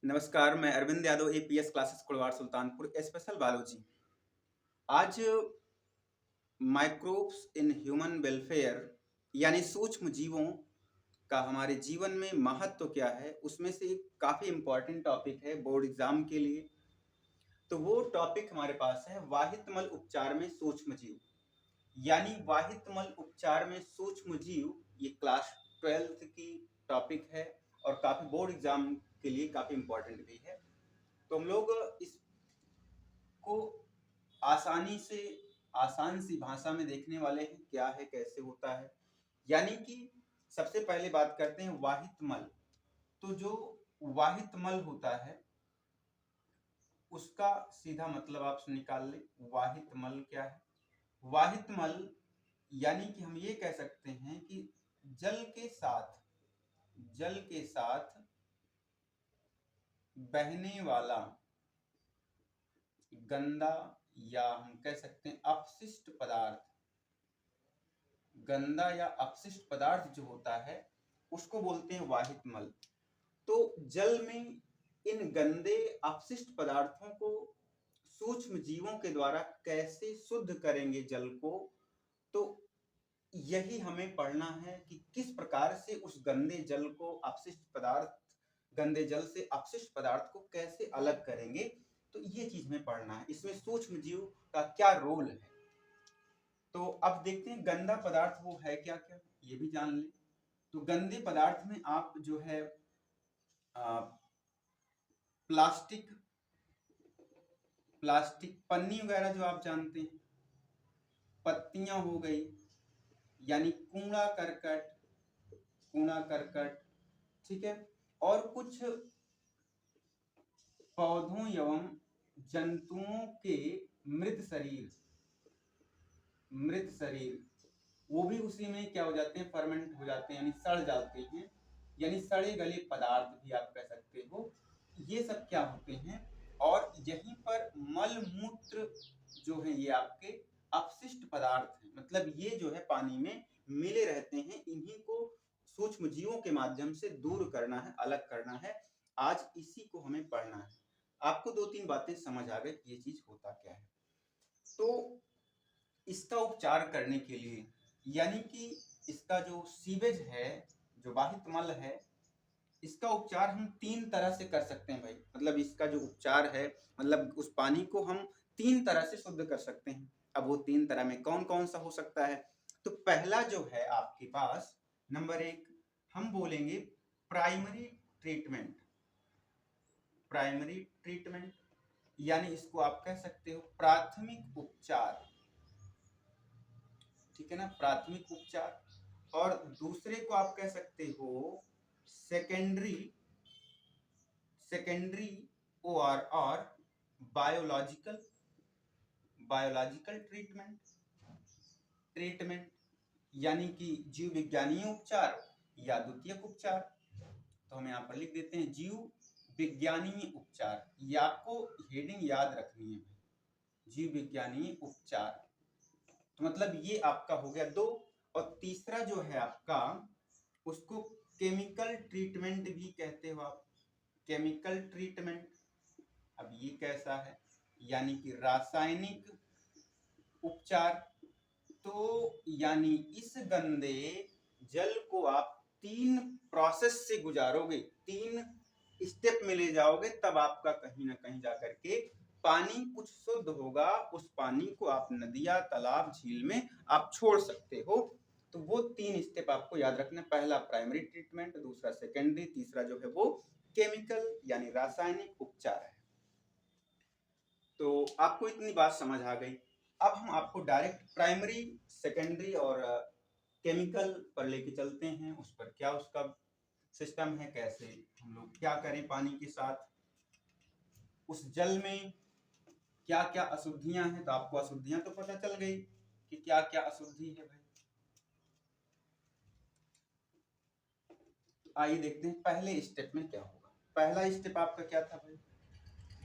नमस्कार, मैं Arvind Yadav APS classes Kudwar Sultanpur special biology. आज माइक्रोब्स इन ह्यूमन वेलफेयर यानी सूक्ष्म जीवों का हमारे जीवन में महत्व क्या है, उसमें से एक काफ़ी इम्पोर्टेंट टॉपिक है बोर्ड एग्जाम के लिए। तो वो टॉपिक हमारे पास है वाहितमल उपचार में सूक्ष्म जीव, यानी वाहितमल उपचार में सूक्ष्म जीव। ये क्लास 12th की टॉपिक है और काफ़ी बोर्ड एग्जाम के लिए काफ़ी इम्पोर्टेंट भी है। तो हम लोग इसको आसान सी भाषा में देखने वाले हैं, क्या है कैसे होता है। यानी कि सबसे पहले बात करते हैं वाहितमल। तो जो वाहितमल होता है उसका सीधा मतलब आप निकाल लें। वाहितमल क्या है? वाहितमल यानी कि हम ये कह सकते हैं कि जल के साथ बहने वाला गंदा, या हम कह सकते हैं अपशिष्ट पदार्थ, गंदा या अपशिष्ट पदार्थ जो होता है उसको बोलते हैं वाहितमल। तो जल में इन गंदे अपशिष्ट पदार्थों को सूक्ष्म जीवों के द्वारा कैसे शुद्ध करेंगे जल को, तो यही हमें पढ़ना है कि किस प्रकार से उस गंदे जल से अपशिष्ट पदार्थ को कैसे अलग करेंगे। तो ये चीज हमें पढ़ना है, इसमें सूक्ष्म जीव का क्या रोल है। तो अब देखते हैं गंदा पदार्थ वो है क्या क्या, ये भी जान लें। तो गंदे पदार्थ में आप जो है प्लास्टिक प्लास्टिक पन्नी वगैरह जो आप जानते हैं, पत्तियां हो गई, यानी कूड़ा करकट, ठीक है, और कुछ पौधों एवं जंतुओं के मृत शरीर वो भी उसी में क्या हो जाते हैं, फर्मेंट हो जाते हैं, यानी सड़ जाते हैं, यानी सड़े गले पदार्थ भी आप कह सकते हो। ये सब क्या होते हैं, और यहीं पर मल मूत्र जो है ये आपके अपशिष्ट पदार्थ हैं, मतलब ये जो है पानी में मिले रहते हैं, इन्हीं को सूक्ष्म जीवों के माध्यम से दूर करना है, अलग करना है। आज इसी को हमें पढ़ना है। आपको दो तीन बातें समझ आ गई ये चीज होता क्या है। तो इसका उपचार करने के लिए, यानी कि इसका जो सीवेज है, जो वाहित मल है, इसका उपचार हम तीन तरह से कर सकते हैं भाई। मतलब इसका जो उपचार है, मतलब उस पानी को हम तीन तरह से शुद्ध कर सकते हैं। अब वो तीन तरह में कौन कौन सा हो सकता है? तो पहला जो है आपके पास, नंबर एक, हम बोलेंगे प्राइमरी ट्रीटमेंट। प्राइमरी ट्रीटमेंट यानी इसको आप कह सकते हो प्राथमिक उपचार, ठीक है ना, प्राथमिक उपचार। और दूसरे को आप कह सकते हो सेकेंडरी सेकेंडरी और बायोलॉजिकल ट्रीटमेंट, यानी कि जीव विज्ञानीय उपचार या द्वितीयक उपचार। तो हम यहाँ पर लिख देते हैं जीव विज्ञानीय उपचार, ये आपको हेडिंग याद रखनी है, जीव विज्ञानीय उपचार। तो मतलब ये आपका हो गया दो। और तीसरा जो है आपका, उसको केमिकल ट्रीटमेंट भी कहते हो आप, केमिकल ट्रीटमेंट। अब ये कैसा है, यानी कि रासायनिक उपचार। तो यानी इस गंदे जल को आप तीन प्रोसेस से गुजारोगे, तीन स्टेप में ले जाओगे, तब आपका कहीं ना कहीं जाकर के पानी कुछ शुद्ध होगा। उस पानी को आप नदियां, तालाब, झील में आप छोड़ सकते हो। तो वो तीन स्टेप आपको याद रखना। पहला प्राइमरी ट्रीटमेंट, दूसरा सेकेंडरी, तीसरा जो है वो केमिकल यानी रासायनिक उपचार है। तो आपको इतनी बात समझ आ गई। अब हम आपको डायरेक्ट प्राइमरी, सेकेंडरी और केमिकल पर लेके चलते हैं। उस पर क्या उसका सिस्टम है, कैसे हम लोग क्या करें पानी के साथ, उस जल में क्या क्या अशुद्धियां हैं। तो आपको अशुद्धियां तो पता चल गई कि क्या क्या अशुद्धि है भाई। आइए देखते हैं पहले स्टेप में क्या होगा। पहला स्टेप आपका क्या था भाई?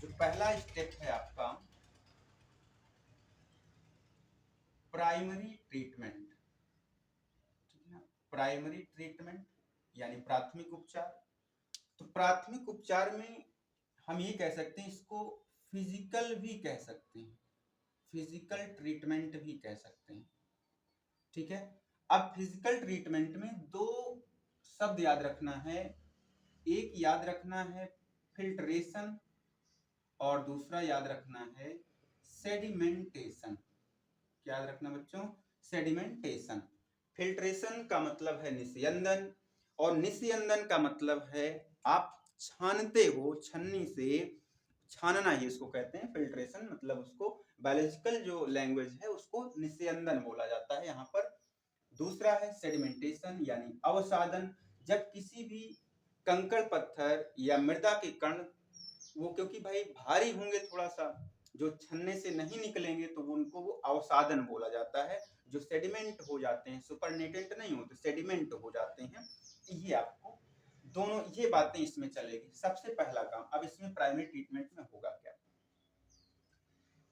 जो पहला स्टेप है आपका प्राइमरी ट्रीटमेंट, ठीक है, प्राइमरी ट्रीटमेंट यानी प्राथमिक उपचार। तो प्राथमिक उपचार में हम ये कह सकते हैं, इसको फिजिकल भी कह सकते हैं, फिजिकल ट्रीटमेंट भी कह सकते हैं। ठीक है, अब फिजिकल ट्रीटमेंट में दो शब्द याद रखना है, एक याद रखना है फिल्ट्रेशन और दूसरा याद रखना है सेडिमेंटेशन। क्या याद रखना बच्चों? सेडिमेंटेशन। फिल्ट्रेशन का मतलब है निस्यंदन, और निस्यंदन का मतलब है आप छानते हो, छन्नी से छानना ही उसको कहते हैं फिल्ट्रेशन, मतलब उसको बायोलॉजिकल जो लैंग्वेज है उसको निस्यंदन बोला जाता है यहाँ पर। दूसरा है सेडिमेंटेशन यानी अवसादन, जब किसी भी कंकड़ पत्थर या मृदा के कण, वो क्योंकि भाई भारी होंगे थोड़ा सा, जो छन्ने से नहीं निकलेंगे, तो उनको वो अवसादन बोला जाता है। जो सेडिमेंट हो जाते हैं, सुपरनेटेंट नहीं होते, सेडिमेंट हो जाते हैं। ये आपको दोनों ये बातें इसमें चलेगी। सबसे पहला काम, अब इसमें प्राइमरी ट्रीटमेंट में होगा क्या?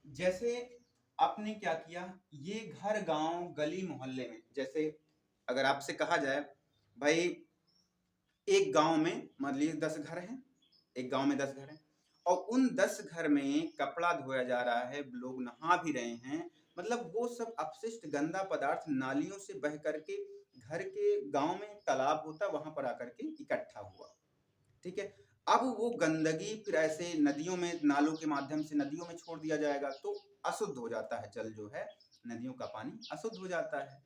जैसे आपने क्या किया, ये घर गांव गली मोहल्ले में, जैसे अगर आपसे कहा जाए भाई एक गांव में मान लीजिए 10 घर हैं, एक गांव में 10 घर हैं, और उन 10 घर में कपड़ा धोया जा रहा है, लोग नहा भी रहे हैं, मतलब वो सब अपशिष्ट गंदा पदार्थ नालियों से बह करके घर के गांव में तालाब होता, वहां पर आकर के इकट्ठा हुआ। ठीक है, अब वो गंदगी फिर ऐसे नदियों में, नालों के माध्यम से नदियों में छोड़ दिया जाएगा, तो अशुद्ध हो जाता है जल, जो है नदियों का पानी अशुद्ध हो जाता है।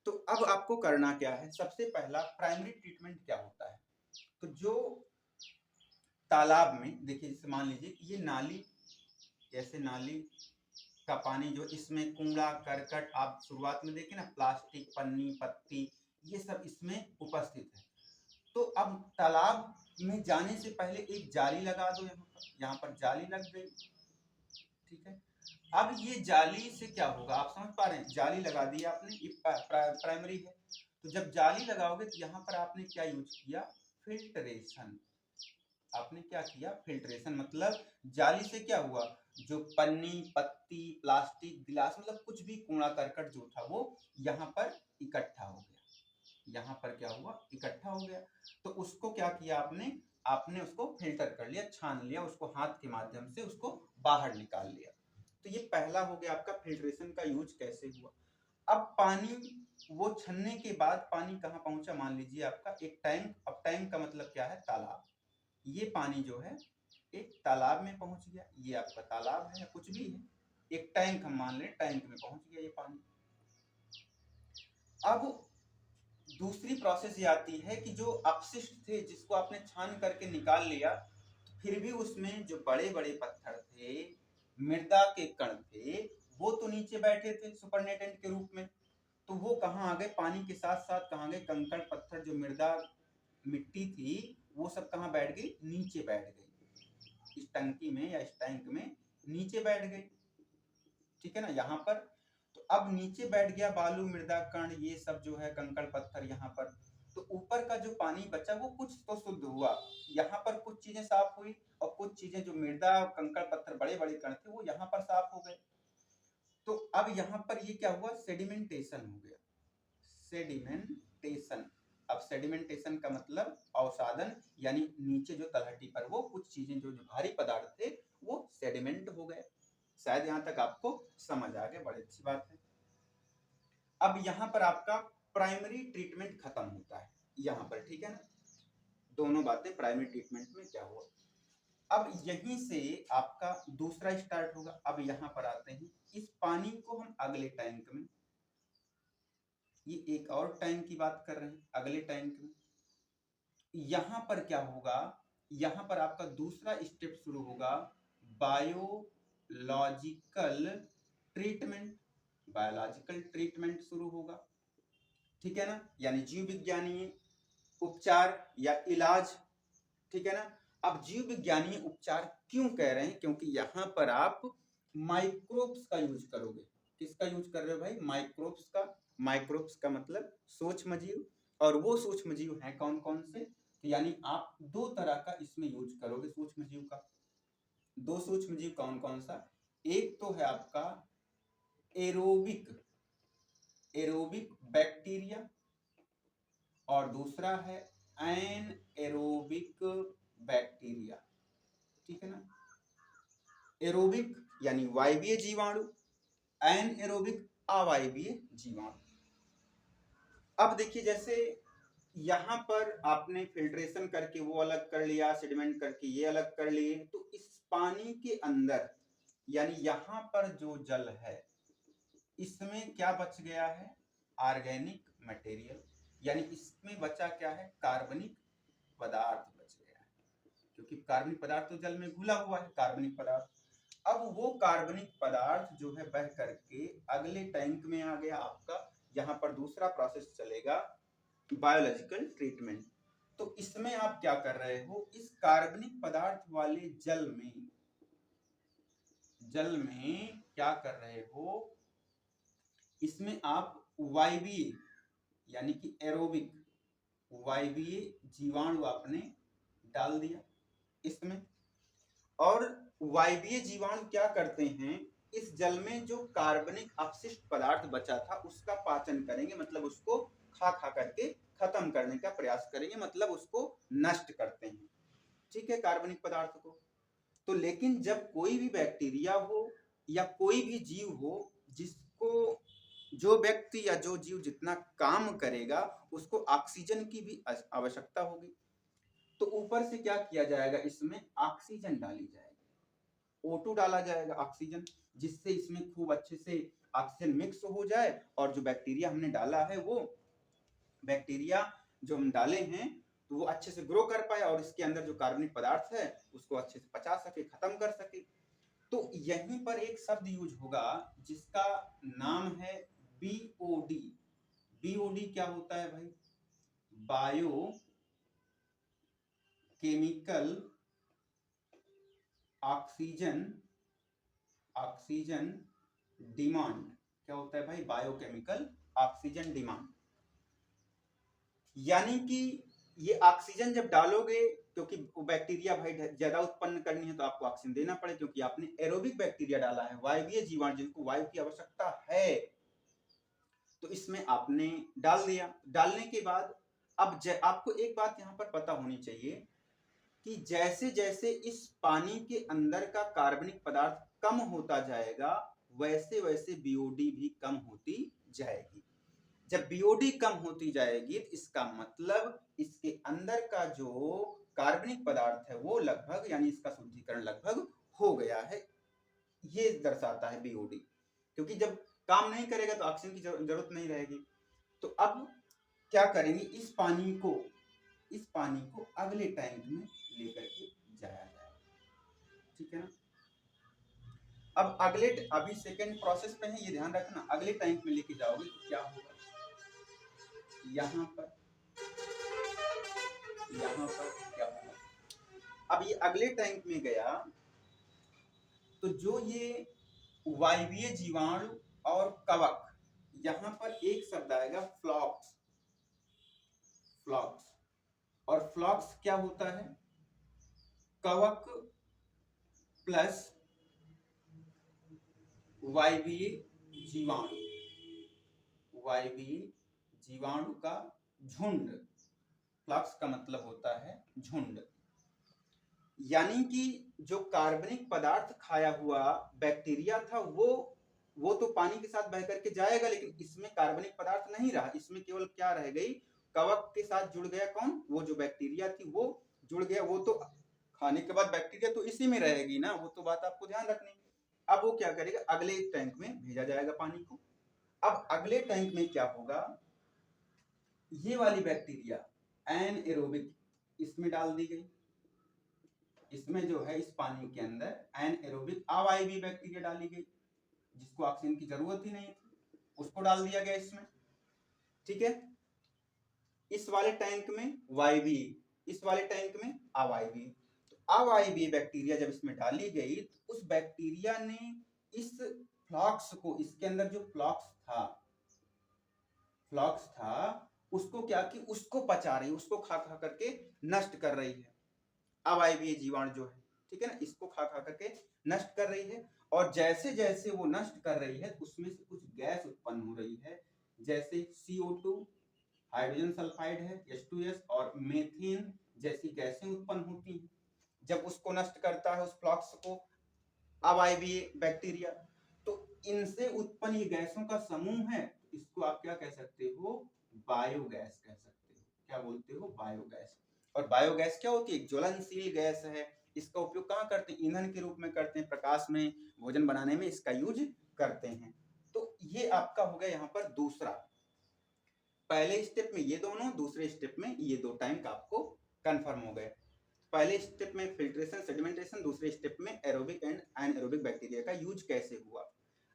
तो अब आपको करना क्या है? सबसे पहला प्राइमरी ट्रीटमेंट क्या होता है? तो जो तालाब में देखिए, जैसे मान लीजिए कि ये नाली, ऐसे नाली का पानी जो, इसमें कूड़ा करकट, आप शुरुआत में देखें ना, प्लास्टिक पन्नी पत्ती, ये सब इसमें उपस्थित है। तो अब तालाब में जाने से पहले एक जाली लगा दो, यहाँ पर जाली लग गई। ठीक है, अब ये जाली से क्या होगा, आप समझ पा रहे हैं? जाली लगा दी आपने, ये प्राइमरी है। तो जब जाली लगाओगे तो यहाँ पर आपने क्या यूज किया? फिल्ट्रेशन। आपने क्या किया? फिल्ट्रेशन। मतलब जाली से क्या हुआ, जो पन्नी पत्ती प्लास्टिक गिलास, मतलब कुछ भी कूड़ा करकट जो था वो यहाँ पर इकट्ठा हो गया, यहाँ पर क्या हुआ? इकट्ठा हो गया। तो उसको क्या किया आपने? आपने उसको फिल्टर कर लिया, छान लिया, उसको हाथ के माध्यम से उसको बाहर निकाल लिया। तो ये पहला हो गया आपका फिल्ट्रेशन का यूज कैसे हुआ। अब पानी वो छन्ने के बाद पानी कहाँ पहुंचा? मान लीजिए आपका एक टैंक, अब टैंक का मतलब क्या है? तालाब। ये पानी जो है एक तालाब में पहुंच गया, ये आपका तालाब है या कुछ भी है, एक टैंक हम मान लें, टैंक में पहुंच गया ये पानी। अब दूसरी प्रोसेस ये आती है कि जो अपशिष्ट थे, जिसको आपने छान करके निकाल लिया, फिर भी उसमें जो बड़े बड़े पत्थर थे, मृदा के कण थे, वो तो नीचे बैठे थे सुपरनेटेंट के रूप में। तो वो कहाँ आ गए? पानी के साथ साथ कहाँ गए? कंकड़ पत्थर, जो मृदा मिट्टी थी, वो सब कहाँ बैठ गई? नीचे बैठ गई, इस टंकी में या इस टैंक में नीचे बैठ गई। ठीक है ना, यहाँ पर। तो अब नीचे बैठ गया बालू मृदा कण, ये सब जो है कंकड़ पत्थर यहाँ पर। तो ऊपर का जो पानी बचा वो कुछ तो शुद्ध हुआ, यहाँ पर कुछ चीजें साफ हुई, और कुछ चीजें जो मृदा कंकड़ पत्थर बड़े बड़े कण थे वो यहाँ पर साफ हो गए। तो अब यहाँ पर ये क्या हुआ? सेडिमेंटेशन हो गया, सेडिमेंटेशन। अब सेडिमेंटेशन का मतलब अवसादन, यानी नीचे जो तलहटी पर वो कुछ चीजें जो भारी पदार्थ थे वो सेडिमेंट हो गए। शायद यहाँ तक आपको समझ आ गया, बड़ी अच्छी बात है। अब यहाँ पर आपका प्राइमरी ट्रीटमेंट खत्म होता है यहाँ पर, ठीक है ना। दोनों बातें प्राइमरी ट्रीटमेंट में क्या हुआ। अब यहीं से आपका दूसरा स्टार्ट होगा। अब यहाँ पर आते हैं, इस पानी को हम अगले टैंक में, ये एक और टैंक की बात कर रहे हैं, अगले टैंक में यहाँ पर क्या होगा? यहाँ पर आपका दूसरा स्टेप शुरू होगा, बायोलॉजिकल ट्रीटमेंट। बायोलॉजिकल ट्रीटमेंट शुरू होगा, ठीक है ना, यानी जीव विज्ञानीय उपचार या इलाज। ठीक है ना। अब जीव विज्ञानीय उपचार क्यों कह रहे हैं? क्योंकि यहाँ पर आप माइक्रोब्स का यूज करोगे। किसका यूज कर रहे हो भाई? माइक्रोब्स का। माइक्रोब्स का मतलब सूक्ष्म जीव, और वो सूक्ष्म जीव हैं कौन कौन से? तो यानी आप दो तरह का इसमें यूज करोगे सूक्ष्म जीव का। दो सूक्ष्म जीव कौन कौन सा? एक तो है आपका एरोबिक, एरोबिक बैक्टीरिया, और दूसरा है एनएरोबिक बैक्टीरिया। ठीक है ना। एरोबिक यानी वायवीय जीवाणु, एनएरोबिक अवायवीय जीवाणु। अब देखिए जैसे यहाँ पर आपने फिल्ट्रेशन करके वो अलग कर लिया, सेडिमेंट करके ये अलग कर लिए, तो इस पानी के अंदर यानी यहाँ पर जो जल है इसमें क्या बच गया है, ऑर्गेनिक मटेरियल, यानी इसमें बचा क्या है, कार्बनिक पदार्थ बच गया है, क्योंकि कार्बनिक पदार्थ तो जल में घुला हुआ है, कार्बनिक पदार्थ। अब वो कार्बनिक पदार्थ जो है बह करके अगले टैंक में आ गया आपका। यहाँ पर दूसरा प्रोसेस चलेगा, बायोलॉजिकल ट्रीटमेंट। तो इसमें आप क्या कर रहे हो, इस कार्बनिक पदार्थ वाले जल में क्या कर रहे हो, इसमें आप वायवीय यानी कि एरोबिक वायवीय जीवाणु आपने डाल दिया इसमें। और वायवीय जीवाणु क्या करते हैं, इस जल में जो कार्बनिक अपशिष्ट पदार्थ बचा था उसका पाचन करेंगे, मतलब उसको खा करके खत्म करने का प्रयास करेंगे, मतलब उसको नष्ट करते हैं, ठीक है, कार्बनिक पदार्थ को। तो लेकिन जब कोई भी बैक्टीरिया हो या कोई भी जीव हो, जिसको जो व्यक्ति या जो जीव जितना काम करेगा उसको ऑक्सीजन की भी आवश्यकता होगी, तो ऊपर से क्या किया जाएगा, इसमें ऑक्सीजन डाली जाएगी, O2 डाला जाएगा ऑक्सीजन, जिससे इसमें खूब अच्छे से ऑक्सीजन मिक्स हो जाए और जो बैक्टीरिया हमने डाला है, वो बैक्टीरिया जो हम डाले हैं तो वो अच्छे से ग्रो कर पाए और इसके अंदर जो कार्बनिक पदार्थ है उसको अच्छे से पचा सके, खत्म कर सके। तो यहीं पर एक शब्द यूज होगा जिसका नाम है बीओडी। बीओडी क्या होता है भाई, बायो केमिकल ऑक्सीजन डिमांड। क्या होता है भाई, बायोकेमिकल ऑक्सीजन डिमांड। यानी कि ये ऑक्सीजन जब डालोगे, क्योंकि बैक्टीरिया भाई ज्यादा उत्पन्न करनी है तो आपको ऑक्सीजन देना पड़े, क्योंकि आपने एरोबिक बैक्टीरिया डाला है, वायवीय जीवाणु जिनको वायु की आवश्यकता है, तो इसमें आपने डाल दिया। डालने के बाद अब आपको एक बात यहाँ पर पता होनी चाहिए कि जैसे जैसे इस पानी के अंदर का कार्बनिक पदार्थ कम होता जाएगा, वैसे वैसे बीओडी भी कम होती जाएगी। जब बीओडी कम होती जाएगी तो इसका मतलब इसके अंदर का जो कार्बनिक पदार्थ है वो लगभग, यानी इसका शुद्धिकरण लगभग हो गया है, ये दर्शाता है बीओडी। क्योंकि जब काम नहीं करेगा तो ऑक्सीजन की जरूरत नहीं रहेगी। तो अब क्या करेंगे, इस पानी को अगले टैंक में लेकर के जाया जाएगा, ठीक है ना। अब अभी सेकेंड प्रोसेस पे है, ये ध्यान रखना, अगले टैंक में लेके जाओगे तो क्या होगा, यहाँ पर क्या होगा। अब ये अगले टैंक में गया तो जो ये वायवीय जीवाणु और कवक, यहाँ पर एक शब्द आएगा फ्लॉक्स। और फ्लॉक्स क्या होता है, कवक प्लस वायवीय जीवाणु का झुंड। फ्लक्स का मतलब होता है झुंड। यानी कि जो कार्बनिक पदार्थ खाया हुआ बैक्टीरिया था वो तो पानी के साथ बह करके जाएगा, लेकिन इसमें कार्बनिक पदार्थ नहीं रहा, इसमें केवल क्या रह गई, कवक के साथ जुड़ गया कौन, वो जो बैक्टीरिया थी वो जुड़ गया। वो तो खाने के बाद बैक्टीरिया तो इसी में रहेगी ना, वो तो बात आपको ध्यान रखनी। अब वो क्या करेगा, अगले टैंक में भेजा जाएगा पानी को। अब अगले टैंक में क्या होगा, ये वाली बैक्टीरिया एनएरोबिक इसमें डाल दी गई, इसमें जो है इस पानी के अंदर एनएरोबिक अवायवीय बैक्टीरिया डाली गई, जिसको ऑक्सीजन की जरूरत ही नहीं थी, उसको डाल दिया गया इसमें, ठीक है। इस वाले टैंक में वायवीय, इस वाले टैंक में अवायवीय। तो अवायवीय बैक्टीरिया जब इसमें डाली गई तो उस बैक्टीरिया ने इस फ्लॉक्स को, इसके अंदर जो फ्लॉक्स था उसको क्या कि उसको पचा रही, उसको खा करके नष्ट कर रही है, अवायवीय जीवाणु जो है, ठीक है ना, इसको खा करके नष्ट कर रही है। और जैसे जैसे वो नष्ट कर रही है उसमें से कुछ गैस उत्पन्न हो रही है, जैसे CO2, हाइड्रोजन सल्फाइड है H2S, और मेथेन जैसी गैसें उत्पन्न होती हैं। जब उसको नष्ट करता है उस फ्लॉक्स को, अब आए भी बैक्टीरिया, तो इनसे उत्पन्न ये गैसों का समूह है, इसको आप क्या कह सकते हो, बायोगैस कह सकते हो। क्या बोलते हो, बायोगैस। और बायोगैस क्या होती है, ज्वलनशील गैस है। इसका उपयोग कहाँ करते हैं, ईंधन के रूप में करते हैं, प्रकाश में, भोजन बनाने में इसका यूज करते हैं। तो ये आपका हो गया यहाँ पर दूसरा। पहले स्टेप में ये दोनों, दूसरे स्टेप में ये दो टैंक आपको कंफर्म हो गए। पहले स्टेप में फिल्ट्रेशन सेडिमेंटेशन, दूसरे स्टेप में एरोबिक एंड एनाएरोबिक बैक्टीरिया का यूज कैसे हुआ।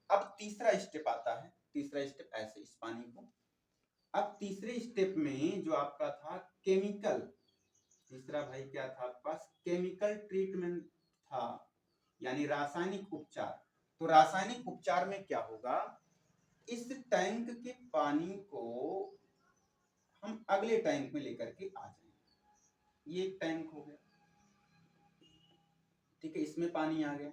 अब तीसरा स्टेप आता है, तीसरा स्टेप ऐसे इस पानी को, अब तीसरे स्टेप में जो आपका था केमिकल, तीसरा भाई क्या था आपके पास, केमिकल ट्रीटमेंट था, यानी रासायनिक उपचार। तो रासायनिक उपचार में क्या होगा, इस टैंक के पानी को हम अगले टैंक में लेकर के आ जाएंगे। ये एक टैंक हो गया, ठीक है, इसमें पानी आ गया।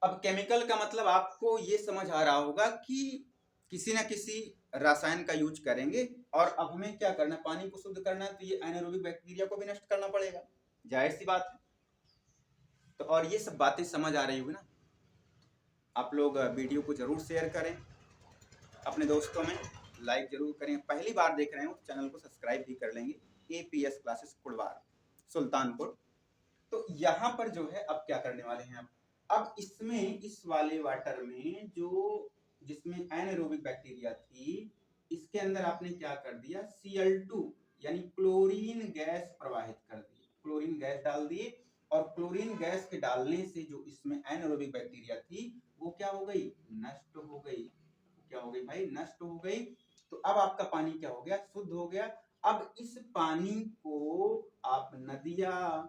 अब केमिकल का मतलब आपको ये समझ आ रहा होगा कि किसी ना किसी रसायन का यूज करेंगे, और अब हमें क्या करना है, पानी को शुद्ध करना है, तो ये एनाएरोबिक बैक्टीरिया को भी नष्ट करना पड़ेगा, जाहिर सी बात है। तो और ये सब बातें समझ आ रही होगी ना। आप लोग वीडियो को जरूर शेयर करें अपने दोस्तों में, लाइक जरूर करें। पहली बार देख रहे हो चैनल को सब्सक्राइब भी कर लेंगे। APS classes Kudwar, Sultanpur. तो यहाँ पर जो है अब क्या करने वाले हैं, अब इसमें, इस वाले वाटर में जो, जिसमें एनाएरोबिक बैक्टीरिया थी, इसके अंदर आपने क्या कर दिया, Cl2 यानी क्लोरीन गैस प्रवाहित कर दी, क्लोरीन गैस डाल दिए। और क्लोरीन गैस के डालने से जो इसमें एनाएरोबिक बैक्टीरिया थी वो क्या हो गई, नष्ट हो गई। क्या हो गई भाई, नष्ट हो गई। तो अब आपका पानी क्या हो गया, शुद्ध हो गया। अब इस पानी को आप नदियां,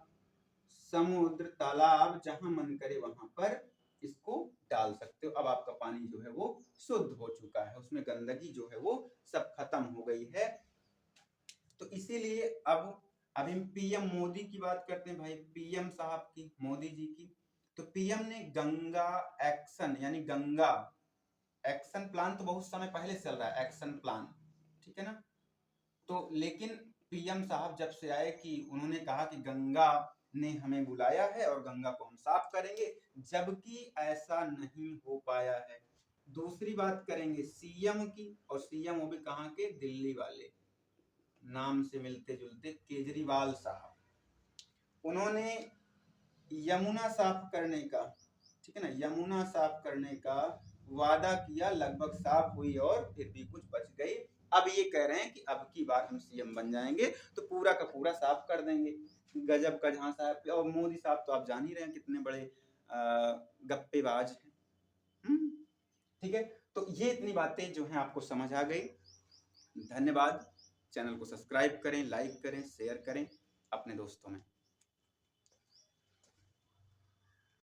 समुद्र, तालाब, जहां मन करे वहां पर इसको डाल सकते हो। अब आपका पानी जो है वो शुद्ध हो चुका है, उसमें गंदगी जो है वो सब खत्म हो गई है। तो इसीलिए अब अभी हम पीएम मोदी की बात करते हैं भाई, पीएम साहब की, मोदी जी की। तो पीएम ने गंगा एक्शन, यानी गंगा एक्शन प्लान तो बहुत समय पहले चल रहा है, एक्शन प्लान, ठीक है ना। तो लेकिन पीएम साहब जब से आए कि उन्होंने कहा कि गंगा ने हमें बुलाया है और गंगा को हम साफ करेंगे, जबकि ऐसा नहीं हो पाया है। दूसरी बात करेंगे सीएम की, और सीएम वो भी कहाँ के, दिल्ली वाले, नाम से मिलते जुलते केजरीवाल साहब। उन्होंने यमुना साफ करने का, ठीक है ना, यमुना साफ करने का वादा किया, लगभग साफ हुई और फिर भी कुछ बच गई। अब ये कह रहे हैं कि अब की बार हम सीएम बन जाएंगे तो पूरा का पूरा साफ कर देंगे। गजब का झांसा है। और मोदी साहब तो आप जान ही रहे हैं कितने बड़े गप्पेबाज हैं। ठीक है, तो ये इतनी बातें जो हैं आपको समझ आ गई। धन्यवाद। चैनल को सब्सक्राइब करें, लाइक करें, शेयर करें अपने दोस्तों में।